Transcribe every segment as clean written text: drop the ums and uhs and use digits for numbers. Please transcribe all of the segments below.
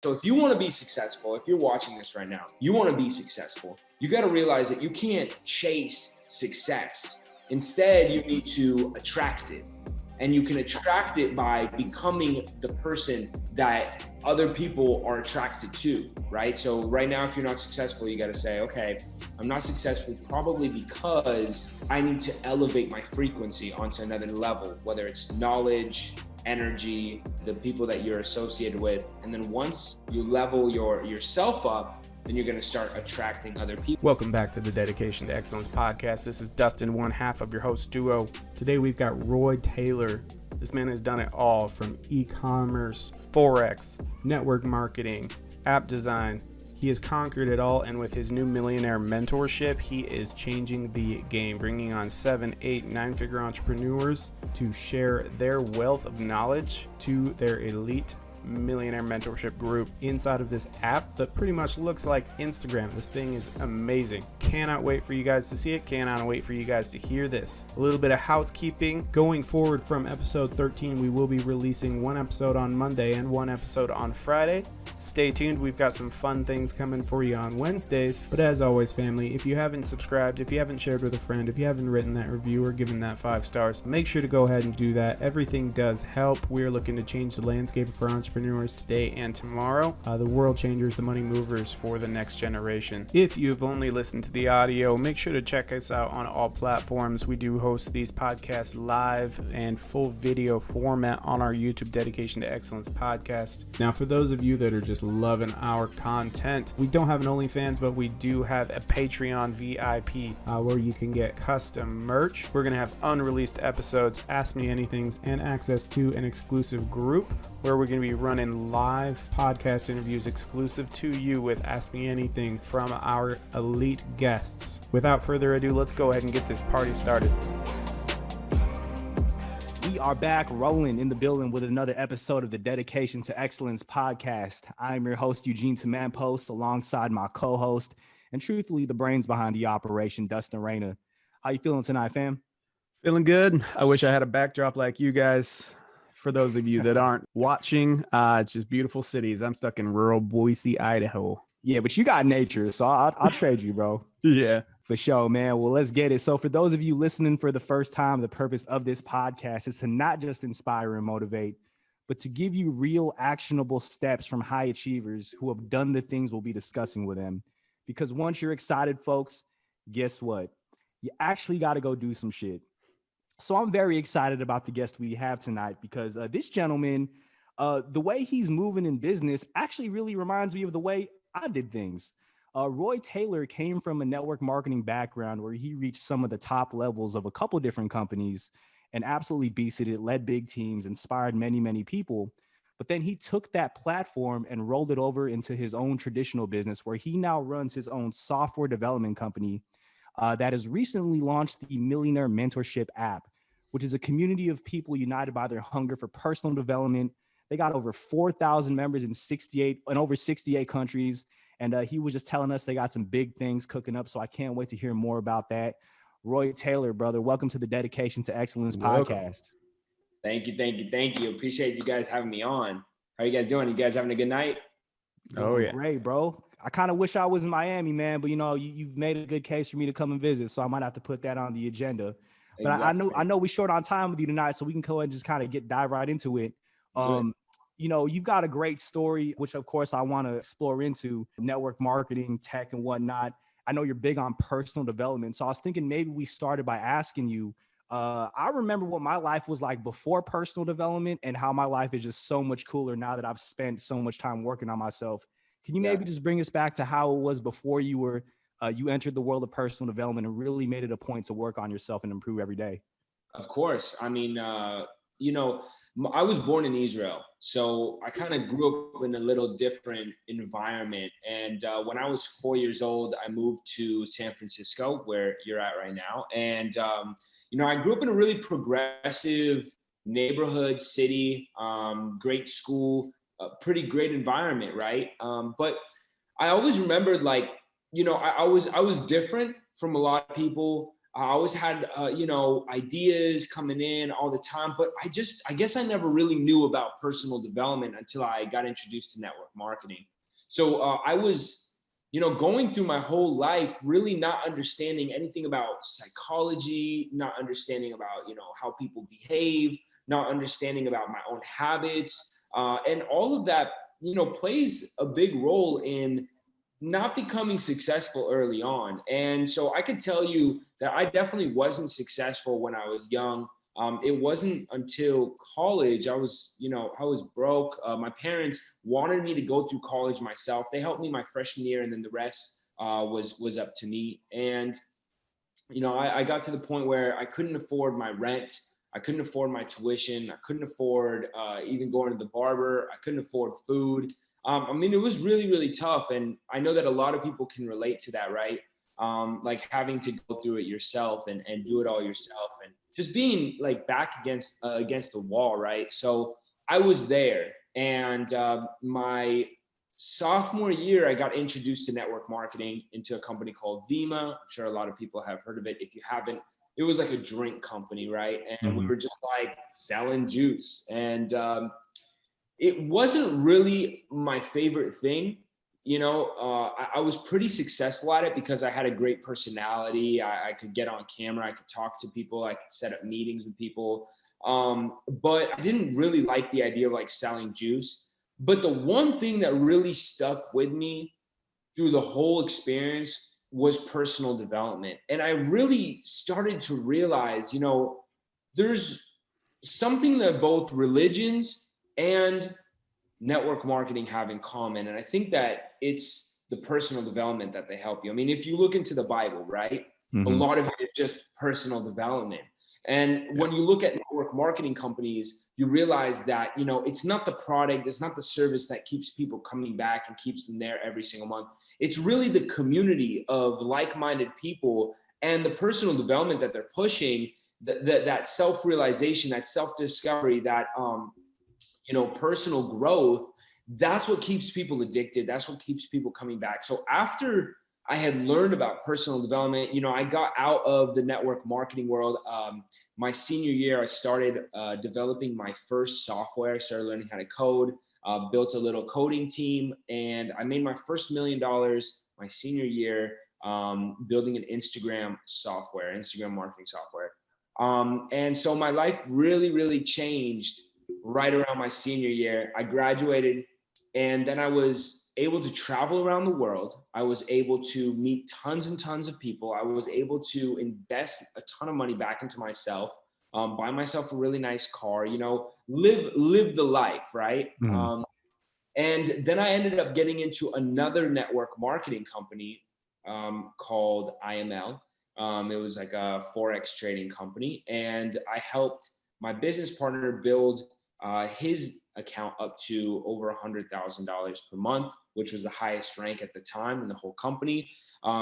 So if you want to be successful, if you're watching this right now, you want to be successful, you got to realize that you can't chase success. Instead, you need to attract it. And you can attract it by becoming the person that other people are attracted to, right? So right now, if you're not successful, you got to say, okay, I'm not successful probably because I need to elevate my frequency onto another level, whether it's knowledge, energy, the people that you're associated with. And then once you level yourself up, then you're going to start attracting other people. Welcome back to the Dedication to Excellence podcast. This is Dustin, one half of your host duo. Today we've got Roy Taylor. This man has done it all, from e-commerce, Forex, network marketing, app design. He has conquered it all, and with his new Millionaire Mentorship, he is changing the game, bringing on 7, 8, 9-figure entrepreneurs to share their wealth of knowledge to their elite Millionaire Mentorship group inside of this app that pretty much looks like Instagram. This thing is amazing. Cannot wait for you guys to see it. Cannot wait for you guys to hear this. A little bit of housekeeping. Going forward from episode 13, we will be releasing one episode on Monday and one episode on Friday. Stay tuned. We've got some fun things coming for you on Wednesdays. But as always, family, if you haven't subscribed, if you haven't shared with a friend, if you haven't written that review or given that 5 stars, make sure to go ahead and do that. Everything does help. We're looking to change the landscape for entrepreneurs today and tomorrow. The world changers, the money movers for the next generation. If you've only listened to the audio, make sure to check us out on all platforms. We do host these podcasts live and full video format on our YouTube Dedication to Excellence podcast. Now, for those of you that are just loving our content, we don't have an OnlyFans, but we do have a Patreon VIP where you can get custom merch. We're going to have unreleased episodes, Ask Me Anythings, and access to an exclusive group where we're going to be running live podcast interviews exclusive to you with Ask Me Anything from our elite guests. Without further ado, let's go ahead and get this party started. We are back rolling in the building with another episode of the Dedication to Excellence podcast. I'm your host, Eugene Tamanpost, alongside my co-host and truthfully the brains behind the operation, Dustin Reyna. How you feeling tonight, fam? Feeling good. I wish I had a backdrop like you guys. For those of you that aren't watching, it's just beautiful cities. I'm stuck in rural Boise, Idaho. Yeah, but you got nature, so I'll trade you, bro. Yeah. For sure, man. Well, let's get it. So for those of you listening for the first time, the purpose of this podcast is to not just inspire and motivate, but to give you real actionable steps from high achievers who have done the things we'll be discussing with them. Because once you're excited, folks, guess what? You actually got to go do some shit. So I'm very excited about the guest we have tonight because this gentleman, the way he's moving in business actually really reminds me of the way I did things. Roy Taylor came from a network marketing background where he reached some of the top levels of a couple different companies and absolutely beasted it, led big teams, inspired many, many people. But then he took that platform and rolled it over into his own traditional business where he now runs his own software development company that has recently launched the Millionaire Mentorship app, which is a community of people united by their hunger for personal development. They got over 4,000 members in over 68 countries. And he was just telling us they got some big things cooking up. So I can't wait to hear more about that. Roy Taylor, brother, welcome to the Dedication to Excellence podcast. Thank you. Appreciate you guys having me on. How are you guys doing? You guys having a good night? Oh, yeah. Great, bro. I kind of wish I was in Miami, man, but you've made a good case for me to come and visit, so I might have to put that on the agenda. But exactly. I know we're short on time with you tonight, so we can go ahead and just kind of dive right into it. You've got a great story, which of course I want to explore into network marketing, tech, and whatnot. I know you're big on personal development, so I was thinking maybe we started by asking you. I remember what my life was like before personal development and how my life is just so much cooler now that I've spent so much time working on myself. Can you maybe just bring us back to how it was before you entered the world of personal development and really made it a point to work on yourself and improve every day? Of course. I mean, I was born in Israel, so I kind of grew up in a little different environment. And when I was 4 years old, I moved to San Francisco, where you're at right now. And, I grew up in a really progressive neighborhood, city, great school, a pretty great environment, right? But I always remembered, I was different from a lot of people. I always had, ideas coming in all the time, but I guess I never really knew about personal development until I got introduced to network marketing. So I was, going through my whole life, really not understanding anything about psychology, not understanding about, how people behave, not understanding about my own habits. And all of that, plays a big role in not becoming successful early on. And so I could tell you that I definitely wasn't successful when I was young. It wasn't until college I was broke. My parents wanted me to go through college myself. They helped me my freshman year, and then the rest was up to me. And I got to the point where I couldn't afford my rent. I couldn't afford my tuition. I couldn't afford even going to the barber. I couldn't afford food. It was really, really tough. And I know that a lot of people can relate to that, right? Like having to go through it yourself and do it all yourself and just being like back against the wall, right? So I was there. And my sophomore year, I got introduced to network marketing into a company called Vima. I'm sure a lot of people have heard of it. If you haven't, it was like a drink company, right? And we were just like selling juice. And it wasn't really my favorite thing. I was pretty successful at it because I had a great personality. I could get on camera. I could talk to people. I could set up meetings with people. But I didn't really like the idea of like selling juice. But the one thing that really stuck with me through the whole experience was personal development. And I really started to realize, there's something that both religions and network marketing have in common. And I think that it's the personal development that they help you. I mean, if you look into the Bible, right, a lot of it is just personal development. And when you look at network marketing companies, you realize that, it's not the product, it's not the service that keeps people coming back and keeps them there every single month. It's really the community of like-minded people and the personal development that they're pushing, that self-realization, that self-discovery, that, personal growth. That's what keeps people addicted. That's what keeps people coming back. So after I had learned about personal development, I got out of the network marketing world. My senior year, I started developing my first software. I started learning how to code, built a little coding team, and I made my first $1 million my senior year building an Instagram marketing software. And so my life really, really changed right around my senior year. I graduated, and then I was able to travel around the world. I was able to meet tons and tons of people. I was able to invest a ton of money back into myself, buy myself a really nice car, live the life, right? And then I ended up getting into another network marketing company called IML. It was like a Forex trading company. And I helped my business partner build his account up to over $100,000 per month, which was the highest rank at the time in the whole company.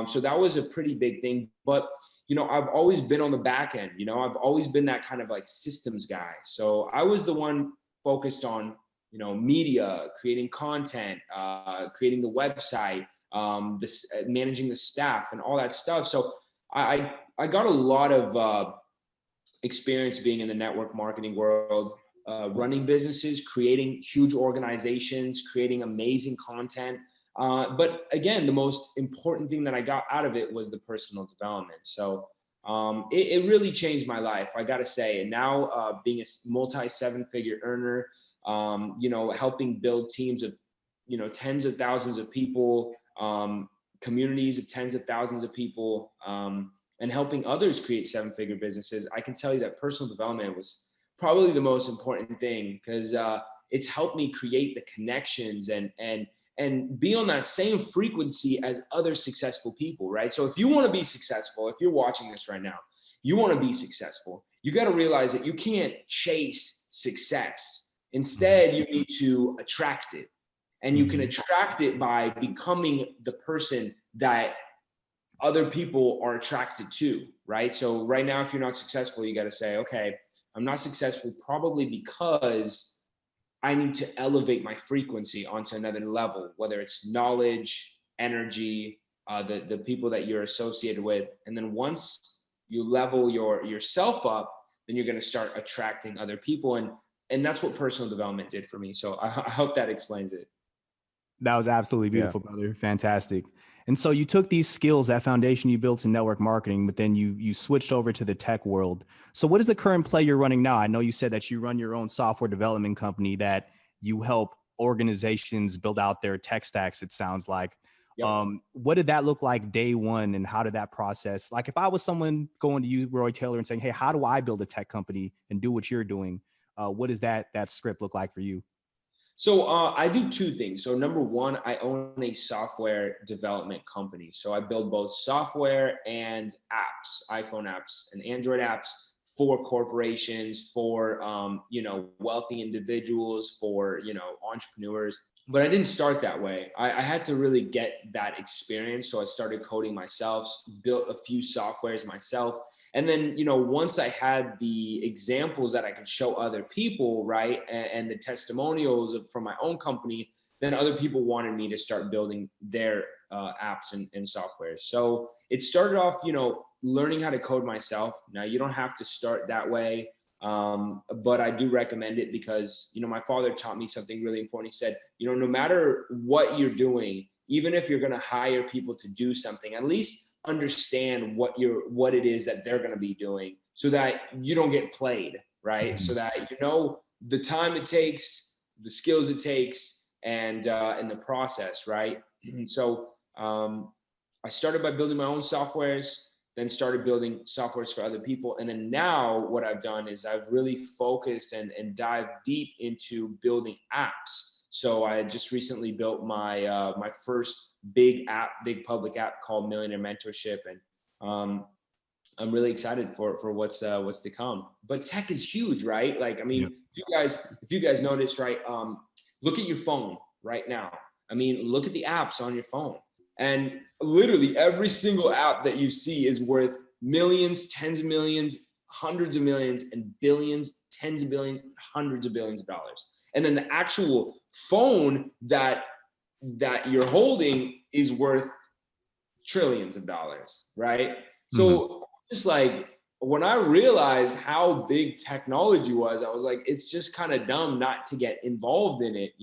So that was a pretty big thing. But, I've always been on the back end. I've always been that kind of like systems guy. So I was the one focused on, media, creating content, creating the website, managing the staff and all that stuff. So I got a lot of experience being in the network marketing world, running businesses, creating huge organizations, creating amazing content. But again, the most important thing that I got out of it was the personal development. So it really changed my life, I got to say. And now being a multi-7-figure earner, helping build teams of, tens of thousands of people, communities of tens of thousands of people, and helping others create 7-figure businesses, I can tell you that personal development was probably the most important thing, because it's helped me create the connections and be on that same frequency as other successful people, right? So if you want to be successful, if you're watching this right now, you want to be successful, you got to realize that you can't chase success. Instead, you need to attract it. And you can attract it by becoming the person that other people are attracted to, right? So right now, if you're not successful, you got to say, okay, I'm not successful probably because I need to elevate my frequency onto another level, whether it's knowledge, energy, the people that you're associated with. And then once you level yourself up, then you're going to start attracting other people. And that's what personal development did for me. So I hope that explains it. That was absolutely beautiful, brother. Fantastic. And so you took these skills, that foundation you built in network marketing, but then you switched over to the tech world. So what is the current play you're running now? I know you said that you run your own software development company, that you help organizations build out their tech stacks, it sounds like. Yep. What did that look like day one, and how did that process? Like, if I was someone going to you, Roy Taylor, and saying, hey, how do I build a tech company and do what you're doing? What does that script look like for you? So I do two things. So number one, I own a software development company. So I build both software and apps, iPhone apps and Android apps for corporations, for wealthy individuals, for entrepreneurs. But I didn't start that way. I had to really get that experience. So I started coding myself, built a few softwares myself. And then, once I had the examples that I could show other people, right, and the testimonials from my own company, then other people wanted me to start building their apps and software. So it started off, learning how to code myself. Now, you don't have to start that way, but I do recommend it because, my father taught me something really important. He said, no matter what you're doing, even if you're going to hire people to do something, at least understand what it is that they're going to be doing, so that you don't get played, right? So that the time it takes, the skills it takes, and the process, right? So I started by building my own softwares, then started building softwares for other people, and then now what I've done is I've really focused and dived deep into building apps. So I just recently built my my first big public app called Millionaire Mentorship, and I'm really excited for what's to come. But tech is huge, right? Like, I mean, Yep. if you guys notice, right? Look at your phone right now. I mean, look at the apps on your phone, and literally every single app that you see is worth millions, tens of millions, hundreds of millions, and billions, tens of billions, hundreds of billions of dollars. And then the actual phone that you're holding is worth trillions of dollars, right? So just like, when I realized how big technology was, I was like, it's just kind of dumb not to get involved in it,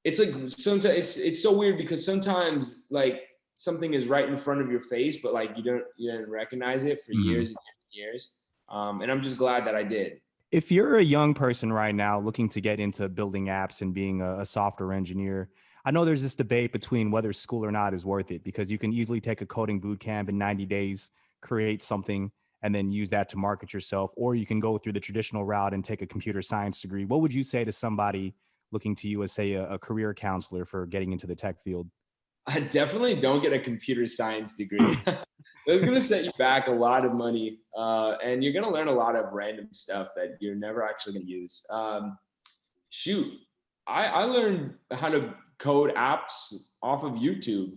It's like, sometimes it's so weird because sometimes, like, something is right in front of your face, but like you didn't recognize it for years and years. And I'm just glad that I did. If you're a young person right now looking to get into building apps and being a software engineer, I know there's this debate between whether school or not is worth it, because you can easily take a coding boot camp in 90 days, create something, and then use that to market yourself, or you can go through the traditional route and take a computer science degree. What would you say to somebody looking to you as, say, a career counselor for getting into the tech field? I definitely don't get a computer science degree. That's going to set you back a lot of money, and you're going to learn a lot of random stuff that you're never actually going to use. I learned how to code apps off of YouTube,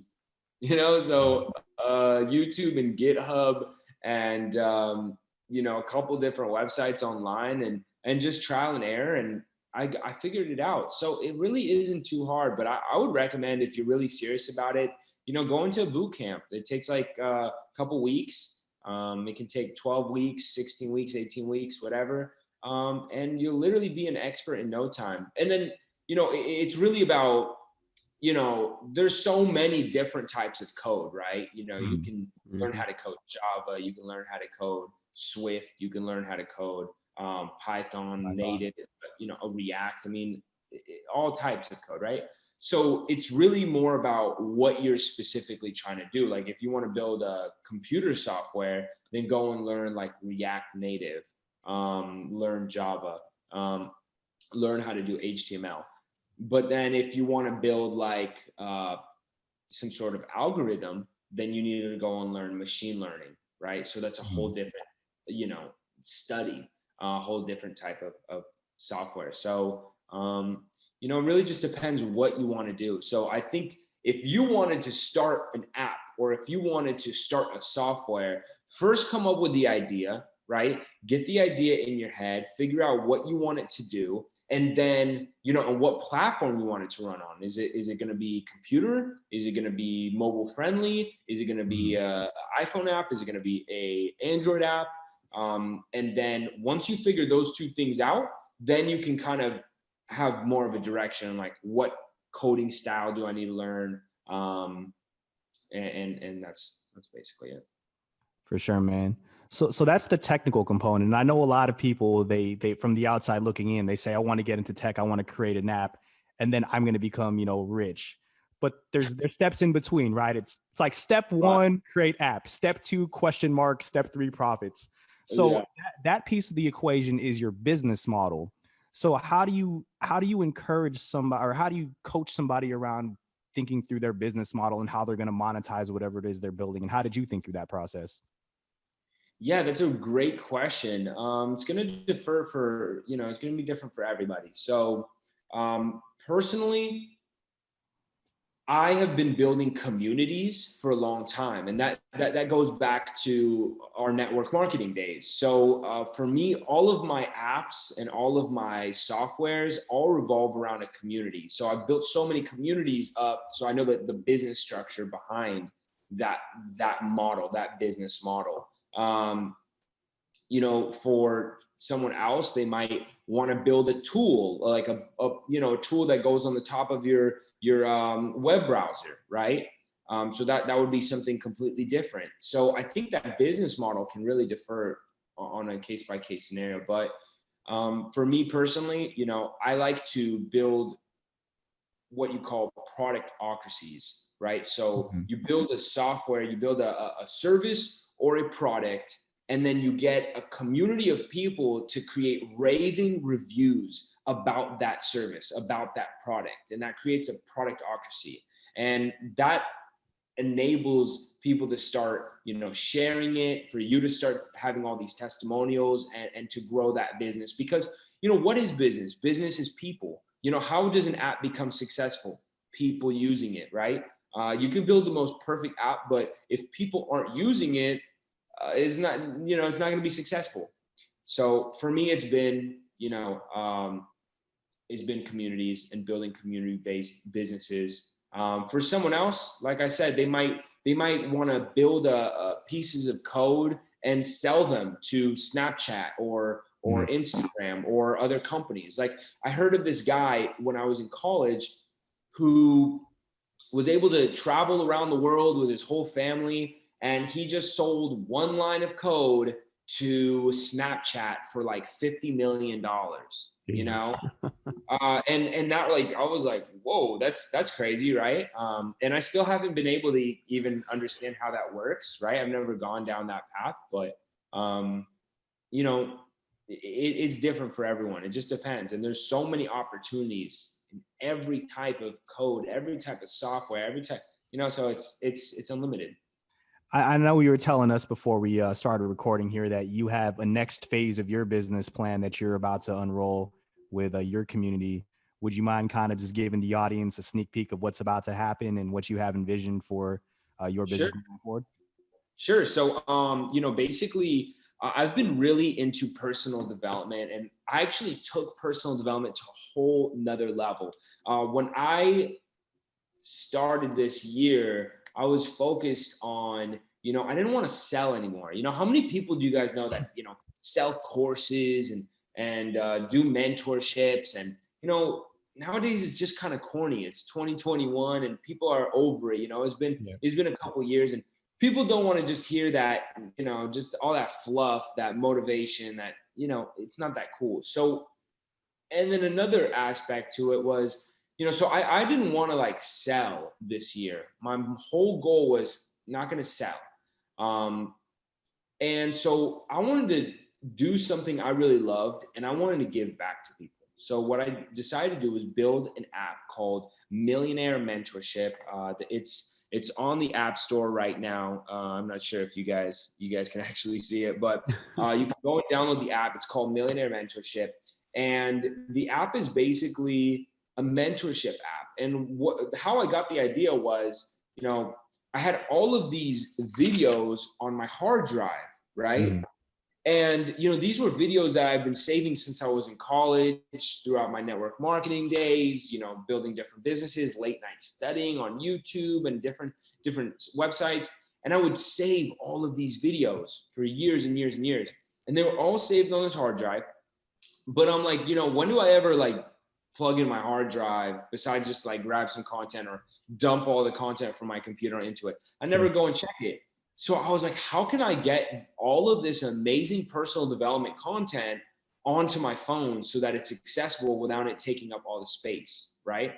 so YouTube and GitHub and, a couple different websites online, and just trial and error. And I figured it out. So it really isn't too hard, but I would recommend, if you're really serious about it, go into a boot camp. It takes like a couple weeks. It can take 12 weeks, 16 weeks, 18 weeks, whatever. And you'll literally be an expert in no time. And then, it's really about, there's so many different types of code, right? You can learn how to code Java. You can learn how to code Swift. You can learn how to code Python, native, a React. I mean, all types of code, right? So it's really more about what you're specifically trying to do. Like, if you want to build a computer software, then go and learn like React Native, learn Java, learn how to do HTML. But then if you want to build like some sort of algorithm, then you need to go and learn machine learning, right? So that's a whole different, study, a whole different type of software. So, it really just depends what you want to do. So I think if you wanted to start an app, or if you wanted to start a software, first come up with the idea, right? Get the idea in your head, figure out what you want it to do, and then, on what platform you want it to run on. Is it going to be computer? Is it going to be mobile friendly? Is it going to be a iPhone app? Is it going to be a Android app? And then once you figure those two things out, then you can kind of have more of a direction, like what coding style do I need to learn? And that's basically it. For sure, man. So that's the technical component. And I know a lot of people, they from the outside looking in, they say, I want to get into tech. I want to create an app, and then I'm going to become, rich. But there's steps in between, right? It's like step one, create app. Step two, ? Step three, profits. So that piece of the equation is your business model. So how do you encourage somebody, or how do you coach somebody around thinking through their business model and how they're going to monetize whatever it is they're building? And how did you think through that process? Yeah, that's a great question. It's going to differ for, it's going to be different for everybody. So personally, I have been building communities for a long time, and that goes back to our network marketing days. So for me, all of my apps and all of my softwares all revolve around a community. So I've built so many communities up, so I know that the business structure behind that model, that business model. For someone else, they might want to build a tool, like a tool that goes on the top of your web browser, right? So that would be something completely different. So I think that business model can really differ on a case-by-case scenario. But for me personally, I like to build what you call productocracies, right? So you build a software, you build a service or a product, and then you get a community of people to create raving reviews about that service, about that product. And that creates a productocracy. And that enables people to start, sharing it, for you to start having all these testimonials and to grow that business. Because, what is business? Business is people. How does an app become successful? People using it, right? You can build the most perfect app, but if people aren't using it, it's not going to be successful. So for me, it's been communities and building community-based businesses. For someone else, like I said, they might want to build pieces of code and sell them to Snapchat or Instagram or other companies. Like I heard of this guy when I was in college who was able to travel around the world with his whole family, and he just sold one line of code to Snapchat for like $50 million, and that, like, I was like, whoa, that's crazy, right? And I still haven't been able to even understand how that works, right? I've never gone down that path, but it's different for everyone. It just depends. And there's so many opportunities in every type of code, every type of software, every type, so it's unlimited. I know you were telling us before we started recording here that you have a next phase of your business plan that you're about to unroll with your community. Would you mind kind of just giving the audience a sneak peek of what's about to happen and what you have envisioned for your business moving forward? Sure. So, basically, I've been really into personal development, and I actually took personal development to a whole nother level. When I started this year, I was focused on, I didn't want to sell anymore. How many people do you guys know that, sell courses and do mentorships? And, nowadays it's just kind of corny. It's 2021 and people are over it. It's been a couple of years, and people don't want to just hear that, just all that fluff, that motivation, that, it's not that cool. So, and then another aspect to it was, so I didn't want to like sell this year. My whole goal was not going to sell. And so I wanted to do something I really loved, and I wanted to give back to people. So what I decided to do was build an app called Millionaire Mentorship. It's on the App Store right now. I'm not sure if you guys can actually see it, but you can go and download the app. It's called Millionaire Mentorship. And the app is basically a mentorship app. And how I got the idea was, I had all of these videos on my hard drive, right? And, these were videos that I've been saving since I was in college, throughout my network marketing days, building different businesses, late night studying on YouTube and different websites. And I would save all of these videos for years and years and years. And they were all saved on this hard drive. But I'm like, when do I ever plug in my hard drive besides just grab some content or dump all the content from my computer into it? I never go and check it. So I was like, how can I get all of this amazing personal development content onto my phone so that it's accessible without it taking up all the space, right?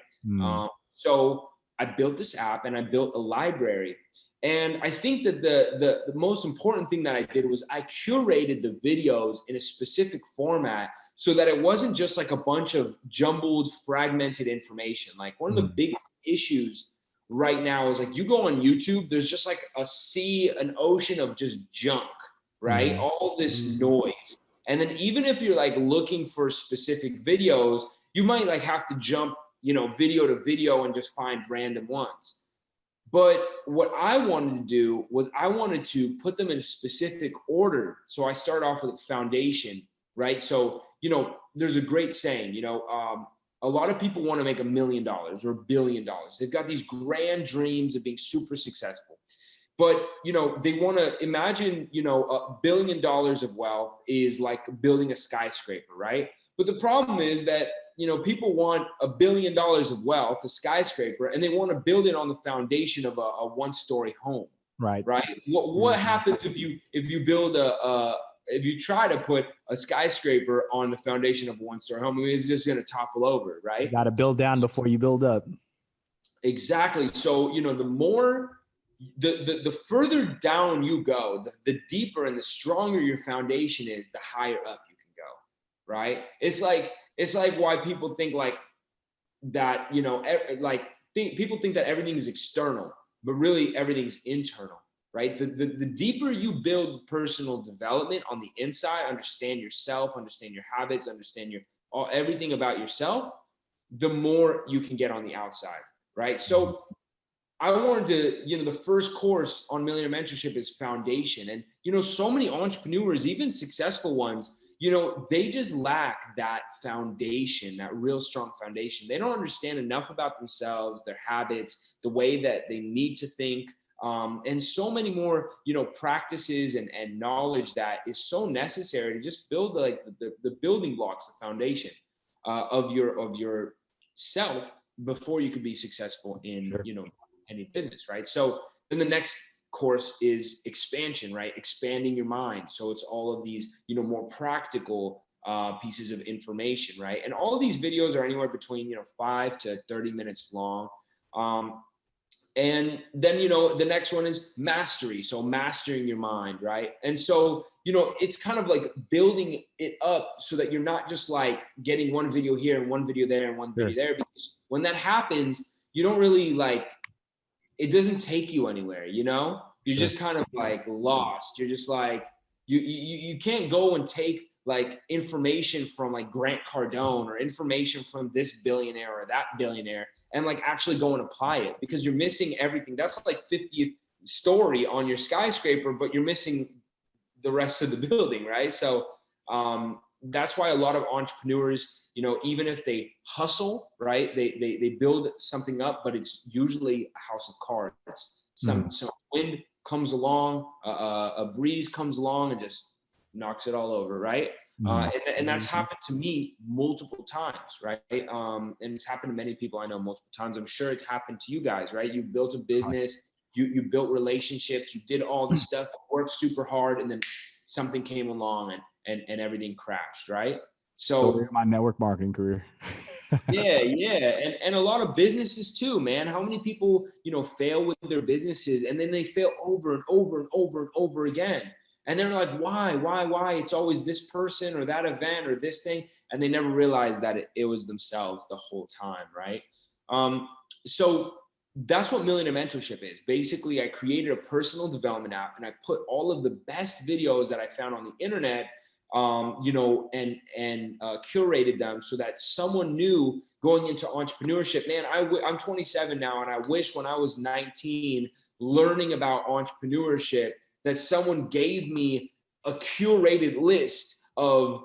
So I built this app and I built a library. And I think that the most important thing that I did was I curated the videos in a specific format so that it wasn't just a bunch of jumbled, fragmented information. One of the biggest issues right now is you go on YouTube, there's just an ocean of just junk, right? All this noise. And then even if you're looking for specific videos, you might have to jump, video to video and just find random ones. But what I wanted to do was I wanted to put them in a specific order. So I start off with a foundation, right? So, there's a great saying, a lot of people want to make $1 million or $1 billion. They've got these grand dreams of being super successful, but, they want to imagine, $1 billion of wealth is like building a skyscraper, right? But the problem is that, people want $1 billion of wealth, a skyscraper, and they want to build it on the foundation of a one-story home. Right. What happens if you build if you try to put a skyscraper on the foundation of a one-story home? I mean, it's just going to topple over, right? You got to build down before you build up. Exactly. So, the further down you go, the deeper and the stronger your foundation is, the higher up you can go, right? It's like why people think that, people think that everything is external, but really everything's internal. Right? The deeper you build personal development on the inside, understand yourself, understand your habits, understand everything about yourself, the more you can get on the outside, right? So I wanted to, the first course on Millionaire Mentorship is foundation. And, so many entrepreneurs, even successful ones, they just lack that foundation, that real strong foundation. They don't understand enough about themselves, their habits, the way that they need to think. And so many more, practices and knowledge that is so necessary to just build the building blocks, the foundation of your self before you could be successful in, any business, right? So then the next course is expansion, right? Expanding your mind. So it's all of these, more practical pieces of information, right? And all of these videos are anywhere between, 5 to 30 minutes long. And then, the next one is mastery. So mastering your mind, right? And so, it's kind of building it up so that you're not just getting one video here and one video there and one video there, because when that happens, you don't really it doesn't take you anywhere, you're just kind of lost. You're just you can't go and take information from Grant Cardone or information from this billionaire or that billionaire and actually go and apply it, because you're missing everything. That's 50th story on your skyscraper, but you're missing the rest of the building, right? So that's why a lot of entrepreneurs, even if they hustle, right, they build something up, but it's usually a house of cards. Some wind comes along, a breeze comes along and just knocks it all over, right? And that's happened to me multiple times, right? And it's happened to many people I know multiple times. I'm sure it's happened to you guys, right? You built a business, you built relationships, you did all this stuff, worked super hard, and then something came along and everything crashed, right? So story of my network marketing career. yeah. And a lot of businesses too, man. How many people, fail with their businesses and then they fail over and over and over and over again. And they're like, why? It's always this person or that event or this thing. And they never realized that it was themselves the whole time, right? So that's what Millionaire Mentorship is. Basically, I created a personal development app and I put all of the best videos that I found on the internet, and curated them so that someone new going into entrepreneurship. Man, I'm 27 now, and I wish when I was 19, learning about entrepreneurship, that someone gave me a curated list of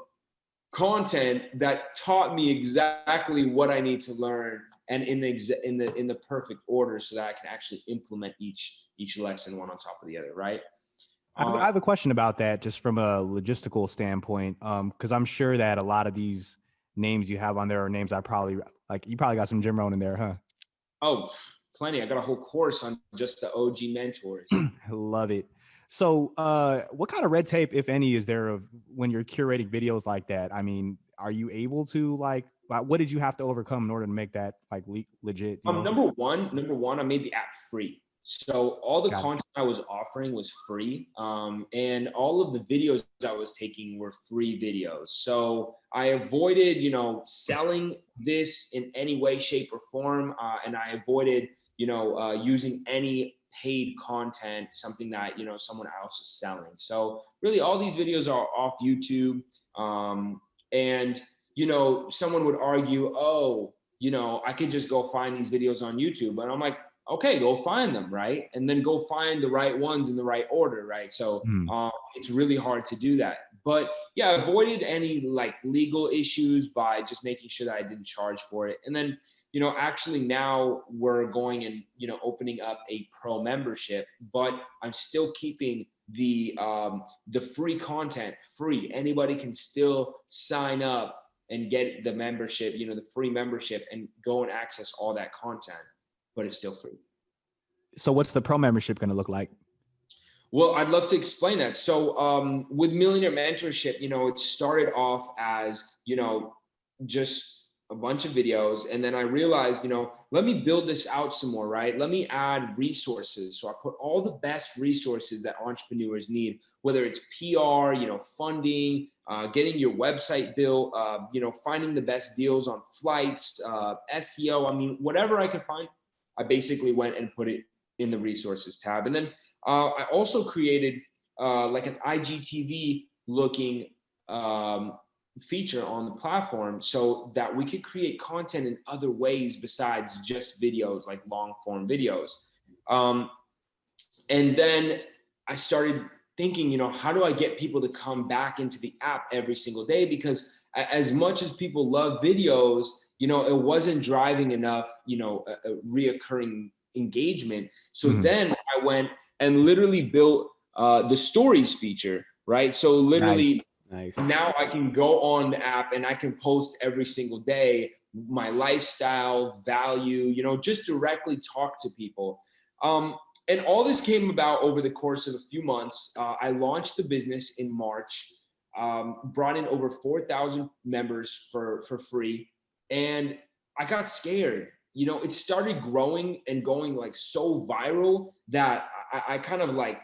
content that taught me exactly what I need to learn and in the perfect order so that I can actually implement each lesson one on top of the other, right? I have a question about that, just from a logistical standpoint, because I'm sure that a lot of these names you have on there are names I probably like. You probably got some Jim Rohn in there, huh? Oh, plenty. I got a whole course on just the OG mentors. I love it. So, what kind of red tape, if any, is there of when you're curating videos like that? I mean, are you able to what did you have to overcome in order to make that like legit? You know? Number one, I made the app free. So all the Got it. content I was offering was free. And all of the videos I was taking were free videos. So I avoided, selling this in any way, shape, or form. And I avoided, using any paid content, something that, someone else is selling. So really all these videos are off YouTube. And, someone would argue, oh, I could just go find these videos on YouTube. But I'm like, okay, go find them, right? And then go find the right ones in the right order, right? So it's really hard to do that. But yeah, I avoided any like legal issues by just making sure that I didn't charge for it. And then, actually now we're going and, opening up a pro membership, but I'm still keeping the free content free. Anybody can still sign up and get the membership, the free membership, and go and access all that content, but it's still free. So what's the pro membership going to look like? Well, I'd love to explain that. So with Millionaire Mentorship, it started off as, just a bunch of videos. And then I realized, let me build this out some more, right? Let me add resources. So I put all the best resources that entrepreneurs need, whether it's PR, funding, getting your website built, finding the best deals on flights, SEO. I mean, whatever I could find, I basically went and put it in the resources tab. And then I also created like an IGTV looking feature on the platform so that we could create content in other ways besides just videos, like long form videos. And then I started thinking, how do I get people to come back into the app every single day? Because as much as people love videos, it wasn't driving enough, a reoccurring engagement. So then I went and literally built the stories feature, right? So literally Nice. Now I can go on the app and I can post every single day my lifestyle, value, just directly talk to people. And all this came about over the course of a few months. I launched the business in March, brought in over 4,000 members for free. And I got scared. It started growing and going like so viral that I kind of like,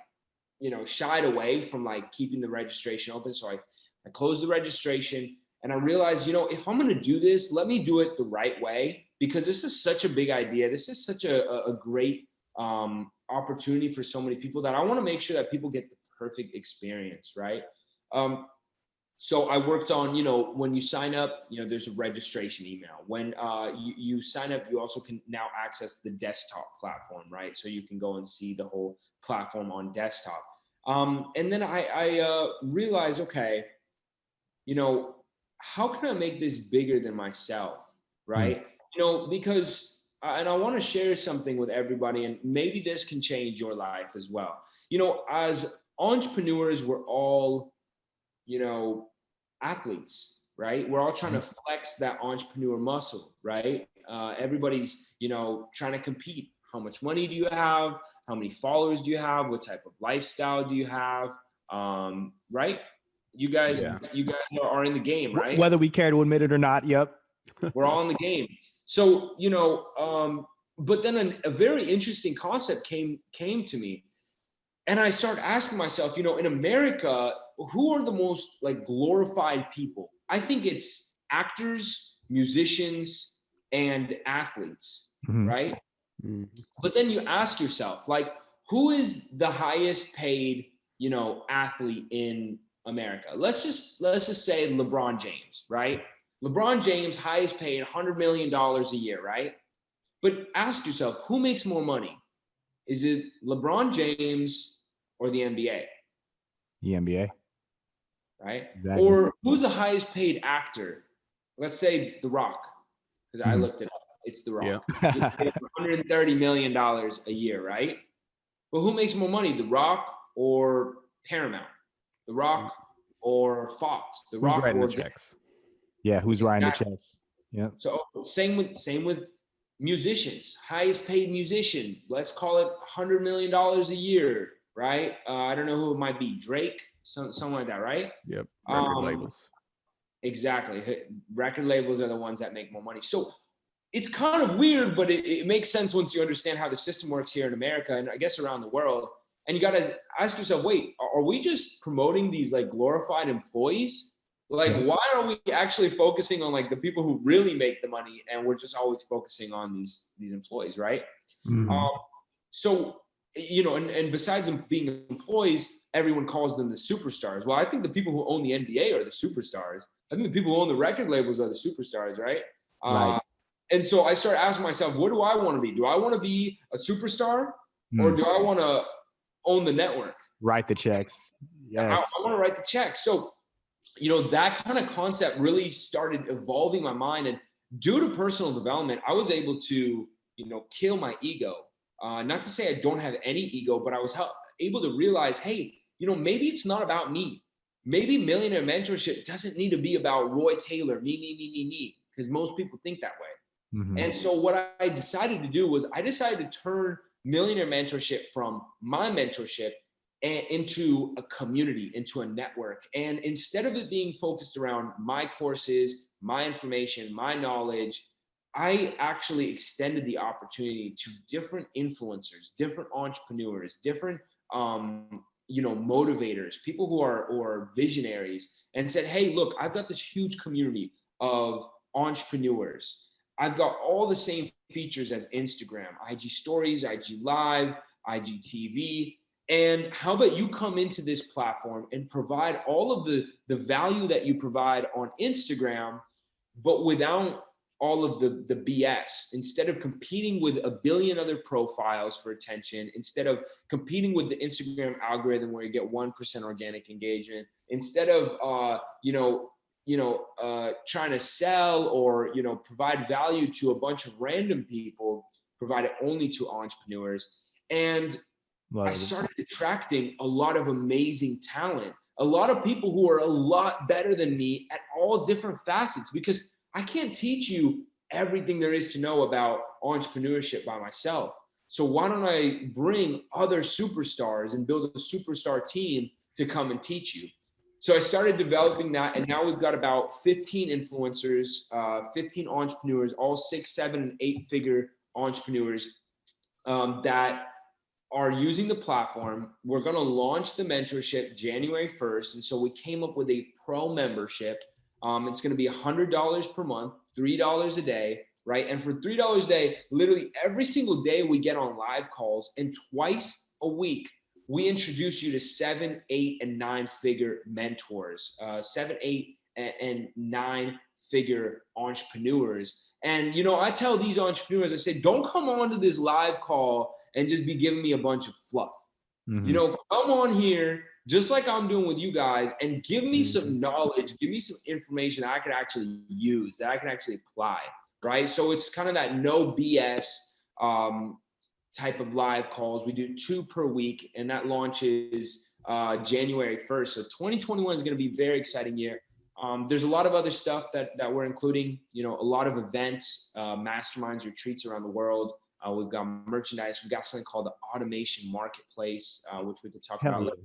shied away from like keeping the registration open. So I closed the registration and I realized, if I'm going to do this, let me do it the right way, because this is such a big idea. This is such a great opportunity for so many people that I want to make sure that people get the perfect experience, right? So I worked on, when you sign up, there's a registration email. When you sign up, you also can now access the desktop platform, right? So you can go and see the whole platform on desktop. And then I realized, okay, how can I make this bigger than myself, right? Because, and I want to share something with everybody, and maybe this can change your life as well. As entrepreneurs, we're all, athletes, right? We're all trying to flex that entrepreneur muscle, right? Everybody's, trying to compete. How much money do you have? How many followers do you have? What type of lifestyle do you have? Right? You guys are in the game, right? Whether we care to admit it or not. Yep. We're all in the game. So, but then a very interesting concept came to me. And I started asking myself, in America, who are the most like glorified people? I think it's actors, musicians, and athletes, right? But then you ask yourself, like, who is the highest paid, athlete in America? Let's just say LeBron James, right? LeBron James, highest paid, $100 million a year, right? But ask yourself, who makes more money? Is it LeBron James or the NBA? The NBA. right? Exactly. Or who's the highest paid actor? Let's say The Rock, because I looked it up. It's The Rock. He's paid $130 million a year, right? But who makes more money, The Rock or Paramount? The Rock or Fox? The Who's Rock writing or the checks? Yeah, who's writing the checks? Yeah. So same with musicians. Highest paid musician, let's call it $100 million a year, right? I don't know who it might be, Drake, something like that, right? Yep. Record labels. Exactly. Record labels are the ones that make more money. So it's kind of weird, but it makes sense once you understand how the system works here in America and I guess around the world. And you got to ask yourself, wait, are we just promoting these like glorified employees? Like, why are we actually focusing on like the people who really make the money, and we're just always focusing on these employees, right? So, you know, and besides them being employees, everyone calls them the superstars. Well, I think the people who own the NBA are the superstars. I think the people who own the record labels are the superstars, right? Right. And so I started asking myself, what do I want to be? Do I want to be a superstar, or do I want to own the network? Write the checks. Yes. I want to write the check. So, you know, that kind of concept really started evolving my mind. And due to personal development, I was able to, you know, kill my ego. Not to say I don't have any ego, but I was able to realize, hey, you know, maybe it's not about me. Maybe Millionaire Mentorship doesn't need to be about Roy Taylor, me, because most people think that way. And so what I decided to do was I decided to turn Millionaire Mentorship from my mentorship into a community, into a network. And instead of it being focused around my courses, my information, my knowledge, I actually extended the opportunity to different influencers, different entrepreneurs, different you know, motivators, people who are or visionaries, and said, hey, look, I've got this huge community of entrepreneurs. I've got all the same features as Instagram, IG stories, IG live, IGTV. And how about you come into this platform and provide all of the value that you provide on Instagram, but without all of the BS. Instead of competing with a billion other profiles for attention, instead of competing with the Instagram algorithm where you get 1% organic engagement, instead of trying to sell or, you know, provide value to a bunch of random people, provide it only to entrepreneurs. And I started attracting a lot of amazing talent, a lot of people who are a lot better than me at all different facets, because I can't teach you everything there is to know about entrepreneurship by myself. So why don't I bring other superstars and build a superstar team to come and teach you? So I started developing that, and now we've got about 15 influencers, 15 entrepreneurs, all 6, 7, and 8-figure entrepreneurs that are using the platform. We're going to launch the mentorship January 1st. And so we came up with a pro membership. It's going to be $100 per month, $3 a day, right? And for $3 a day, literally every single day we get on live calls, and twice a week, we introduce you to 7, 8, and 9-figure mentors, 7, 8, and 9-figure entrepreneurs. And, you know, I tell these entrepreneurs, I say, don't come on to this live call and just be giving me a bunch of fluff. You know, come on here, just like I'm doing with you guys, and give me some knowledge, give me some information that I can actually use, that I can actually apply, right? So it's kind of that no BS type of live calls. We do 2 per week, and that launches January 1st. So 2021 is going to be a very exciting year. There's a lot of other stuff that we're including, you know, a lot of events, masterminds, retreats around the world. We've got merchandise. We've got something called the automation marketplace, which we could talk about later.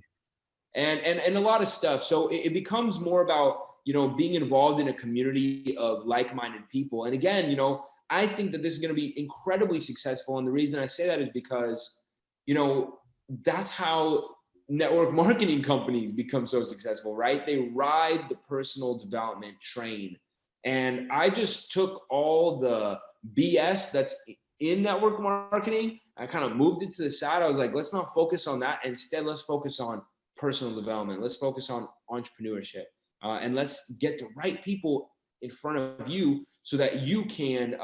And a lot of stuff. So it becomes more about, you know, being involved in a community of like-minded people. And again, you know, I think that this is going to be incredibly successful. And the reason I say that is because, you know, that's how network marketing companies become so successful, right? They ride the personal development train. And I just took all the BS that's in network marketing, I kind of moved it to the side. I was like, let's not focus on that. Instead, let's focus on personal development. Let's focus on entrepreneurship. And let's get the right people in front of you so that you can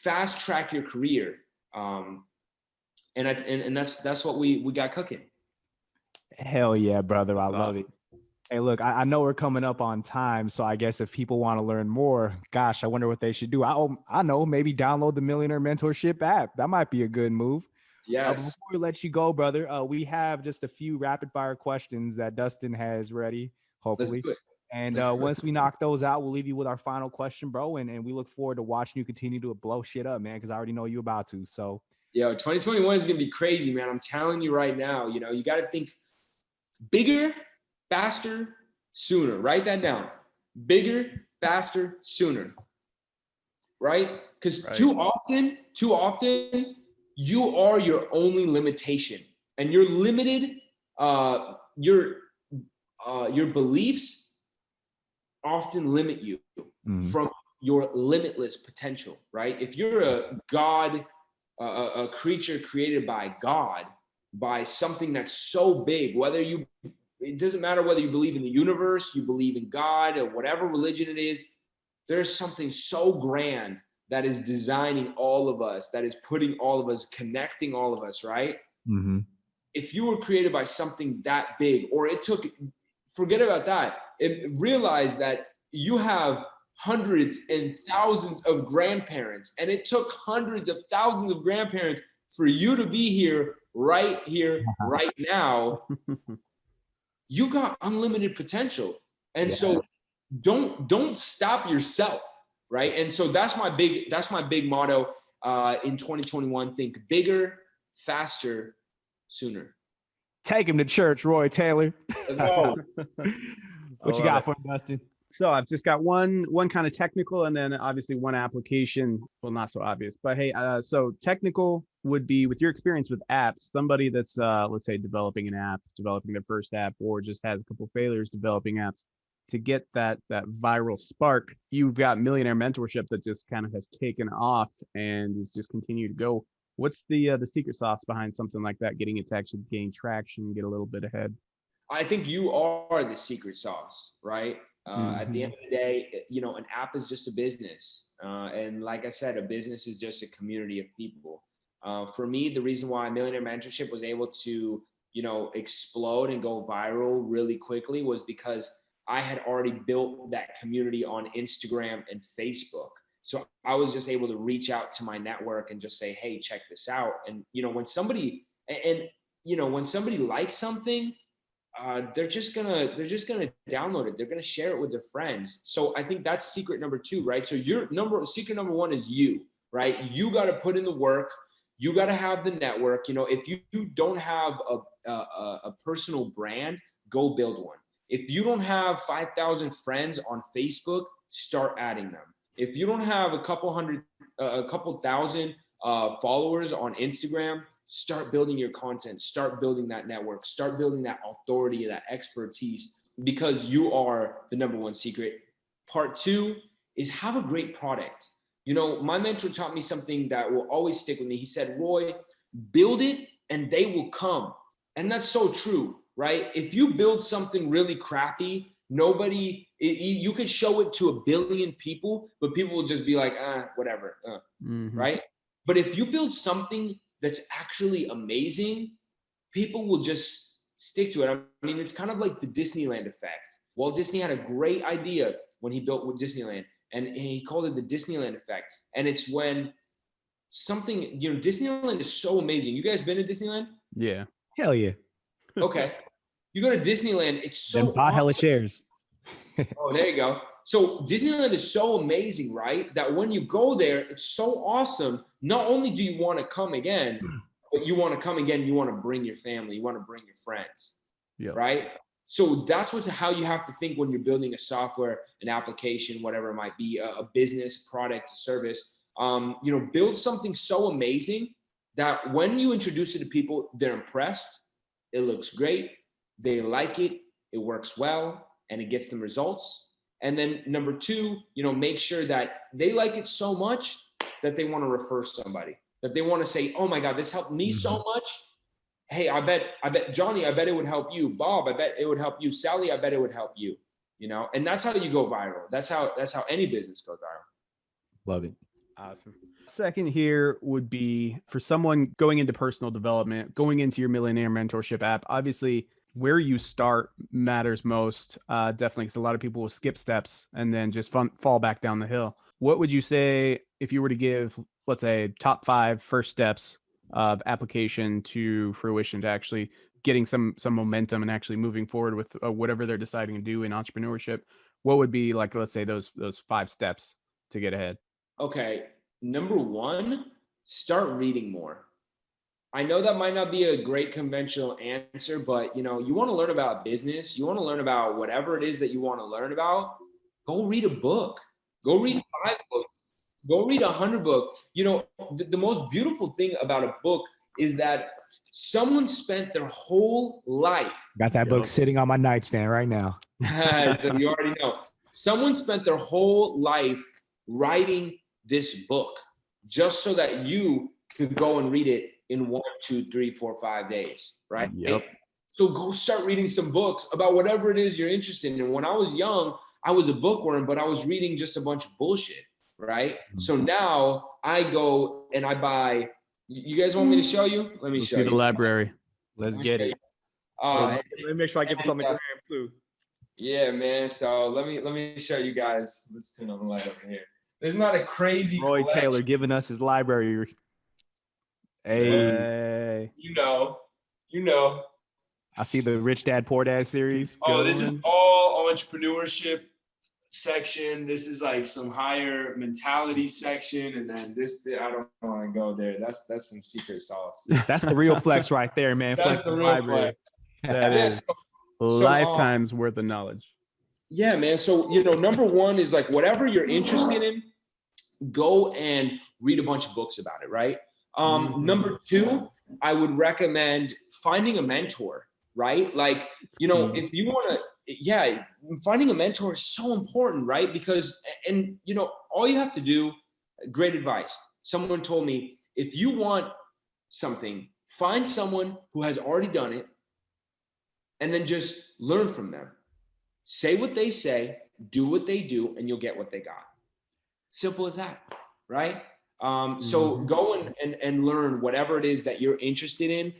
fast track your career. And that's what we got cooking. Hell yeah, brother. That's I love awesome. it. Hey, look, I know we're coming up on time, so I guess if people want to learn more, gosh, I wonder what they should do. I know, maybe download the Millionaire Mentorship app. That might be a good move. But Yes. before we let you go, brother, we have just a few rapid fire questions that Dustin has ready, Let's hopefully. do it. And Let's do it. once we knock those out, we'll leave you with our final question, bro. And we look forward to watching you continue to blow shit up, man, because I already know you about to. So, Yo, 2021 is going to be crazy, man. I'm telling you right now, you know, you got to think bigger, faster, sooner. Write that down. Bigger, faster, sooner. Right? Because too often, you are your only limitation, and you're limited. Your beliefs often limit you from your limitless potential. Right? If you're a God, a creature created by God, by something that's so big, it doesn't matter whether you believe in the universe, you believe in God, or whatever religion it is, there's something so grand that is designing all of us, that is putting all of us, connecting all of us, right? mm-hmm. If you were created by something that big, or forget about that, realize that you have hundreds and thousands of grandparents, and it took hundreds of thousands of grandparents for you to be here, right now. You've got unlimited potential. And so don't stop yourself, right? And so that's my big motto in 2021. Think bigger, faster, sooner. Take him to church, Roy Taylor. Let's go. What you got for him, Dustin? So I've just got one kind of technical, and then obviously one application. Well, not so obvious, but hey, so technical would be, with your experience with apps, somebody that's let's say developing their first app, or just has a couple failures developing apps, to get that viral spark. You've got Millionaire Mentorship that just kind of has taken off and is just continued to go. What's the secret sauce behind something like that, getting it to actually gain traction, get a little bit ahead? I think you are the secret sauce, right? At the end of the day, you know, an app is just a business. And like I said, a business is just a community of people. For me, the reason why Millionaire Mentorship was able to, you know, explode and go viral really quickly was because I had already built that community on Instagram and Facebook. So I was just able to reach out to my network and just say, hey, check this out. And, you know, when somebody likes something, they're just gonna download it. They're gonna share it with their friends. So I think that's secret number 2, right? So secret number 1 is you, right? You got to put in the work. You got to have the network. You know, if you don't have a personal brand, go build one. If you don't have 5,000 friends on Facebook, start adding them. If you don't have a couple thousand followers on Instagram, start building your content, start building that network, start building that authority, that expertise, because you are the number 1 secret. Part 2 is have a great product. You know, my mentor taught me something that will always stick with me. He said, Roy, build it and they will come. And that's so true, right? If you build something really crappy, you could show it to 1 billion people, but people will just be like, whatever, right? But if you build something that's actually amazing, people will just stick to it. I mean, it's kind of like the Disneyland effect. Walt Disney had a great idea when he built with Disneyland, and he called it the Disneyland effect. And it's when something, you know, Disneyland is so amazing. You guys been to Disneyland? Yeah. Hell yeah. Okay. You go to Disneyland, it's so Then buy hella shares. Oh, there you go. So Disneyland is so amazing, right? That when you go there, it's so awesome. Not only do you want to come again, but you want to come again, you want to bring your family, you want to bring your friends, right? So that's how you have to think when you're building a software, an application, whatever it might be, a business, product, service. You know, build something so amazing that when you introduce it to people, they're impressed. It looks great. They like it. It works well, and it gets them results. And then number 2, you know, make sure that they like it so much that they want to refer somebody, that they want to say, oh my God, this helped me so much. Hey, I bet Johnny, I bet it would help you. Bob, I bet it would help you. Sally, I bet it would help you. You know, and that's how you go viral. That's how any business goes viral. Love it. Awesome. Second here would be for someone going into personal development, going into your Millionaire Mentorship app. Obviously, where you start matters most, definitely, because a lot of people will skip steps and then just fall back down the hill. What would you say if you were to give, let's say, top 5 first steps of application to fruition, to actually getting some momentum and actually moving forward with whatever they're deciding to do in entrepreneurship? What would be, like, let's say, those 5 steps to get ahead? Okay, number 1, start reading more. I know that might not be a great conventional answer, but you want to learn about business, you want to learn about whatever it is that you want to learn about, go read a book. Go read 5 books. Go read 100 books. The most beautiful thing about a book is that someone spent their whole life. Got that book sitting on my nightstand right now. So you already know. Someone spent their whole life writing this book just so that you could go and read it in 1, 2, 3, 4, 5 days, right? Yep. So go start reading some books about whatever it is you're interested in. And when I was young, I was a bookworm, but I was reading just a bunch of bullshit, right? Mm-hmm. So now I go and I buy. You guys want me to show you? Let me show you. The library. Let's get it. Let me make sure I get this on the gram too. Yeah, man. So let me show you guys. Let's turn on the light over here. There's not a crazy Roy collection. Taylor giving us his library. Hey. You know. I see the Rich Dad Poor Dad series. Oh, this is all entrepreneurship section. This is like some higher mentality section, and then this I don't want to go there. That's some secret sauce. That's the real flex right there, man. That's the real flex. That is lifetimes worth of knowledge. Yeah, man. So number 1 is like whatever you're interested in, go and read a bunch of books about it, right? Number 2, I would recommend finding a mentor, right? Like, if you want to, finding a mentor is so important, right? Because, and all you have to do, great advice. Someone told me, if you want something, find someone who has already done it and then just learn from them. Say what they say, do what they do, and you'll get what they got. Simple as that, right? So go and learn whatever it is that you're interested in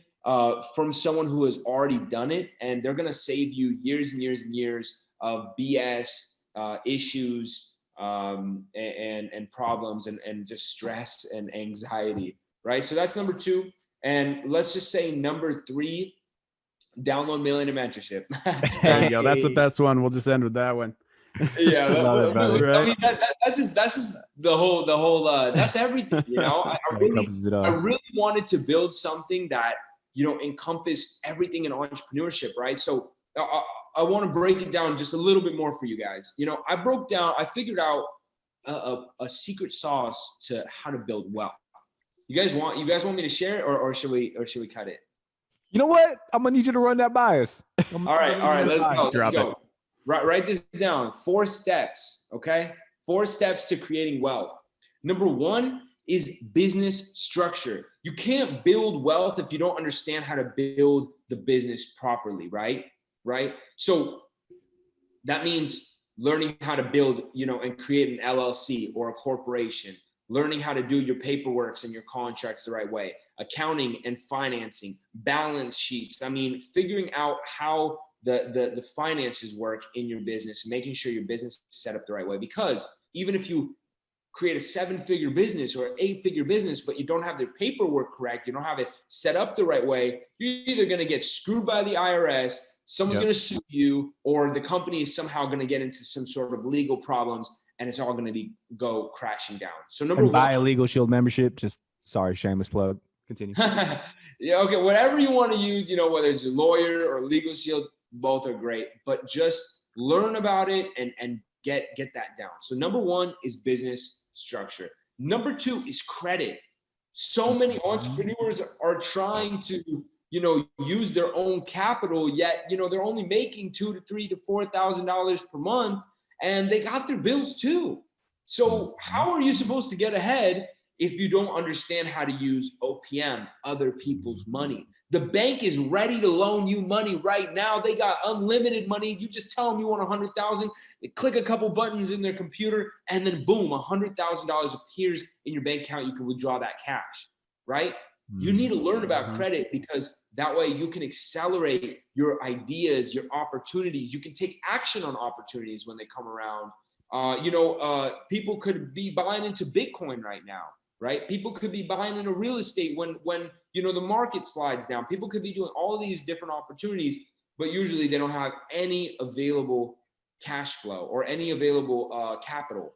from someone who has already done it, and they're going to save you years and years and years of BS, issues, and problems and just stress and anxiety, right? So that's number 2. And let's just say number 3, download Millionaire Mentorship. There you go. That's the best one. We'll just end with that one. Yeah, right? I mean that's just the whole that's everything. I really wanted to build something that encompassed everything in entrepreneurship, right? So I want to break it down just a little bit more for you guys. I figured out a secret sauce to how to build wealth. You guys want me to share it, or should we cut it? You know what? I'm gonna need you to run that by us. All right, let's go. Write this down. 4 steps, okay? 4 steps to creating wealth. Number 1 is business structure. You can't build wealth if you don't understand how to build the business properly, right? So that means learning how to build, and create an LLC or a corporation, learning how to do your paperwork and your contracts the right way, accounting and financing, balance sheets. I mean, figuring out how the finances work in your business, making sure your business is set up the right way. Because even if you create a 7-figure business or 8-figure business, but you don't have the paperwork correct, you don't have it set up the right way, you're either going to get screwed by the IRS, someone's going to sue you, or the company is somehow going to get into some sort of legal problems, and it's all going to go crashing down. So number 1, buy a Legal Shield membership. Shameless plug. Continue. Yeah, okay, whatever you want to use, whether it's a lawyer or Legal Shield, both are great, but just learn about it and get that down. So number 1 is business structure. Number 2 is credit. So many entrepreneurs are trying to, use their own capital, yet, they're only making $2,000 to $3,000 to $4,000 per month, and they got their bills too. So how are you supposed to get ahead if you don't understand how to use OPM, other people's money? The bank is ready to loan you money right now. They got unlimited money. You just tell them you want 100,000. They click a couple buttons in their computer, and then boom, $100,000 appears in your bank account. You can withdraw that cash, right? You need to learn about credit, because that way you can accelerate your ideas, your opportunities. You can take action on opportunities when they come around. People could be buying into Bitcoin right now, right? People could be buying into real estate when the market slides down. People could be doing all these different opportunities, but usually they don't have any available cash flow or any available capital.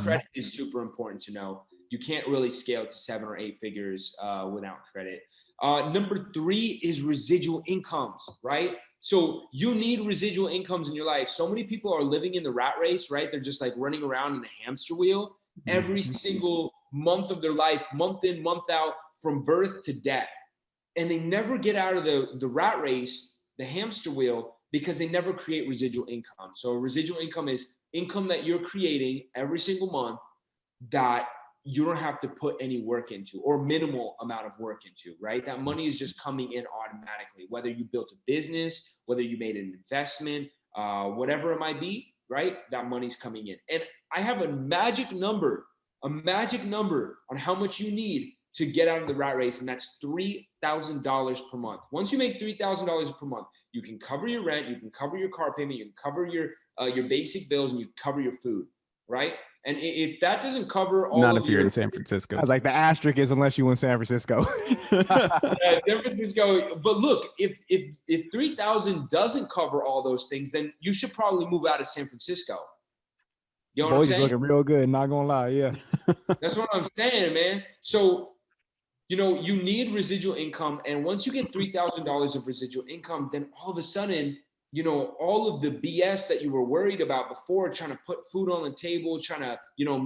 Credit is super important to know. You can't really scale to 7 or 8 figures without credit. Number 3 is residual incomes, right? So you need residual incomes in your life. So many people are living in the rat race, right? They're just like running around in a hamster wheel every single month of their life, month in, month out, from birth to death. And they never get out of the rat race, the hamster wheel, because they never create residual income. So residual income is income that you're creating every single month that you don't have to put any work into, or minimal amount of work into, right? That money is just coming in automatically, whether you built a business, whether you made an investment, whatever it might be, right? That money's coming in. And I have a magic number on how much you need to get out of the rat race, and that's $3,000 per month. Once you make $3,000 per month, you can cover your rent, you can cover your car payment, you can cover your basic bills, and you cover your food, right? And if that doesn't cover all Not of if you're your, in San Francisco. I was like, the asterisk is unless you in San Francisco. San Francisco. But look, if 3,000 doesn't cover all those things, then you should probably move out of San Francisco. You know what I'm Boys is saying? looking real good, not gonna lie. Yeah. That's what I'm saying, man. So, you need residual income. And once you get $3,000 of residual income, then all of a sudden, all of the BS that you were worried about before, trying to put food on the table, trying to,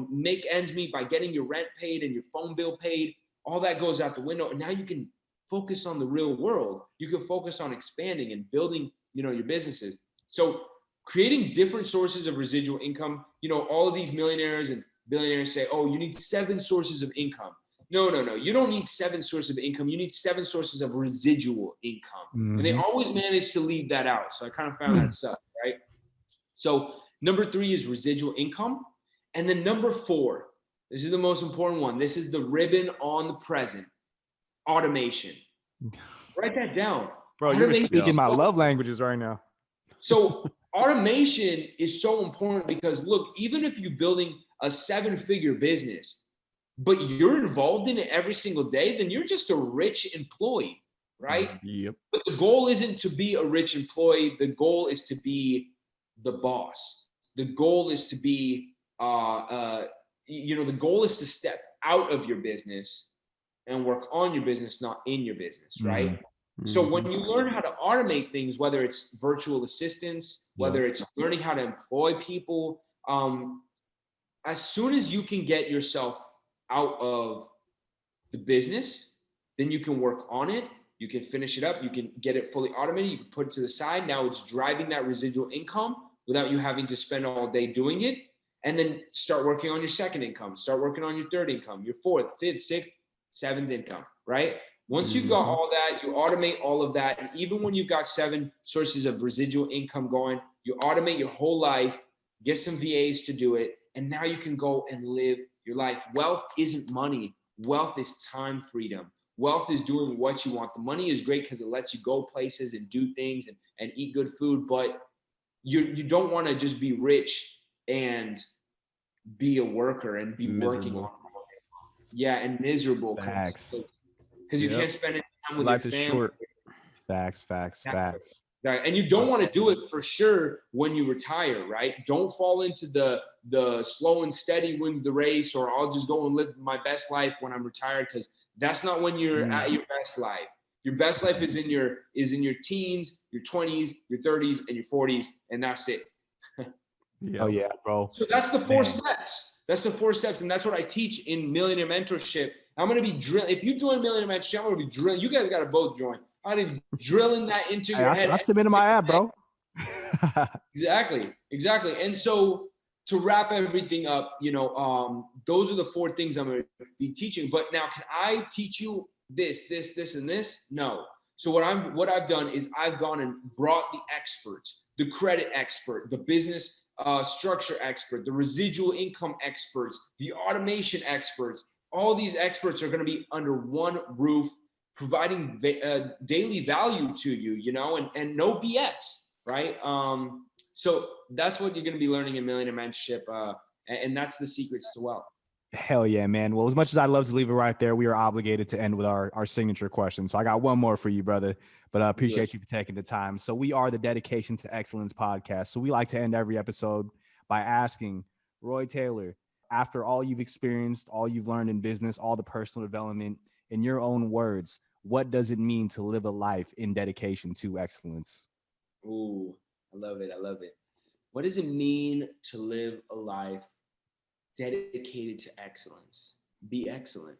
make ends meet by getting your rent paid and your phone bill paid, all that goes out the window. And now you can focus on the real world. You can focus on expanding and building, your businesses. So creating different sources of residual income, all of these millionaires and billionaires say, oh, you need 7 sources of income. No. You don't need 7 sources of income. You need 7 sources of residual income. And they always manage to leave that out. So I kind of found that sucked, right? So number 3 is residual income. And then number 4, this is the most important one. This is the ribbon on the present: automation. Write that down. Bro, you're speaking my love languages right now. So automation is so important because, look, even if you're building a 7-figure business, but you're involved in it every single day, then you're just a rich employee, right? Yep. But the goal isn't to be a rich employee. The goal is to be the boss. The goal is to be, the goal is to step out of your business and work on your business, not in your business, right? So when you learn how to automate things, whether it's virtual assistants, whether it's learning how to employ people, as soon as you can get yourself out of the business, then you can work on it. You can finish it up. You can get it fully automated. You can put it to the side. Now it's driving that residual income without you having to spend all day doing it. And then start working on your second income. Start working on your third income, your fourth, fifth, sixth, seventh income, right? Once you've got all that, you automate all of that. And even when you've got 7 sources of residual income going, you automate your whole life, get some VAs to do it. And now you can go and live your life. Wealth isn't money. Wealth is time freedom. Wealth is doing what you want. The money is great because it lets you go places and do things and eat good food, but you don't want to just be rich and be a worker and be working on it. And miserable because you can't spend any time with Life your is family. short. Facts. Right. And you don't want to do it for sure when you retire, right? Don't fall into the slow and steady wins the race, or I'll just go and live my best life when I'm retired, because that's not when you're at your best life. Your best life is in your teens, your 20s, your 30s, and your 40s, and that's it. Oh yeah, bro. So that's the 4 steps. That's the 4 steps, and that's what I teach in Millionaire Mentorship. I'm going to be drilling. If you join Millionaire Mentorship, I'm going to be drilling. You guys got to both join. I'm going to be drilling that into your head. I submitted my app, bro. Exactly. And so to wrap everything up, those are the 4 things I'm going to be teaching. But now, can I teach you this, and this? No. So what I've done is I've gone and brought the experts, the credit expert, the business structure expert, the residual income experts, the automation experts. all these experts are going to be under one roof, providing daily value to you, you know, and no BS, right? So that's what you're going to be learning in Millionaire Mentorship, and that's the secrets to wealth. Hell yeah, man. Well, as much as I'd love to leave it right there, we are obligated to end with our signature question. So I got one more for you, brother, but I appreciate you for taking the time. So we are the Dedication to Excellence podcast. So we like to end every episode by asking Roy Taylor, after all you've experienced, all you've learned in business, all the personal development, in your own words, what does it mean to live a life in dedication to excellence? Ooh, I love it. I love it. What does it mean to live a life dedicated to excellence? Be excellent.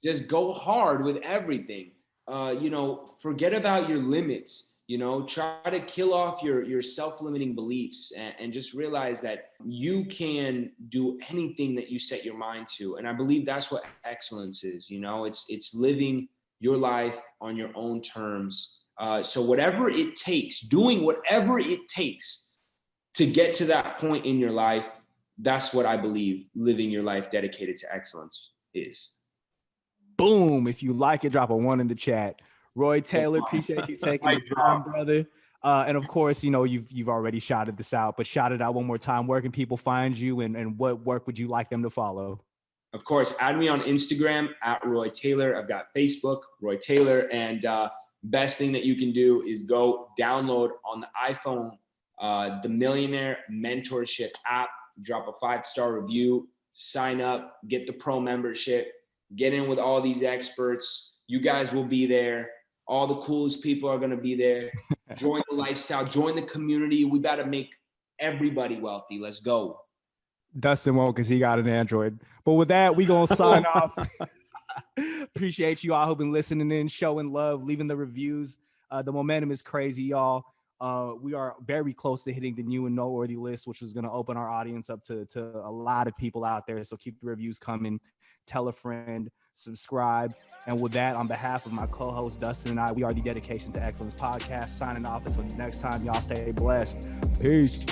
Just go hard with everything. You know, forget about your limits. You know, try to kill off your self-limiting beliefs and just realize that you can do anything that you set your mind to. And I believe that's what excellence is. You know, it's living your life on your own terms. So whatever it takes, doing whatever it takes to get to that point in your life, that's what I believe living your life dedicated to excellence is. Boom. If you like it, drop a 1 in the chat. Roy Taylor, appreciate you taking the time, brother. And of course, you know, you've already shouted this out, but shout it out one more time. Where can people find you, and what work would you like them to follow? Of course, add me on Instagram at Roy Taylor. I've got Facebook, Roy Taylor. And best thing that you can do is go download on the iPhone the Millionaire Mentorship app, drop a 5-star review, sign up, get the pro membership, get in with all these experts. You guys will be there. All the coolest people are going to be there. Join the lifestyle, join the community. We got to make everybody wealthy. Let's go. Dustin won't, because he got an Android. But with that, we going to sign off. Appreciate you all who've been listening in, showing love, leaving the reviews. The momentum is crazy, y'all. We are very close to hitting the new and noteworthy list, which is going to open our audience up to a lot of people out there. So keep the reviews coming. Tell a friend, subscribe. And with that, on behalf of my co-host Dustin and I, we are the Dedication to Excellence podcast, signing off until next time. Y'all stay blessed. Peace.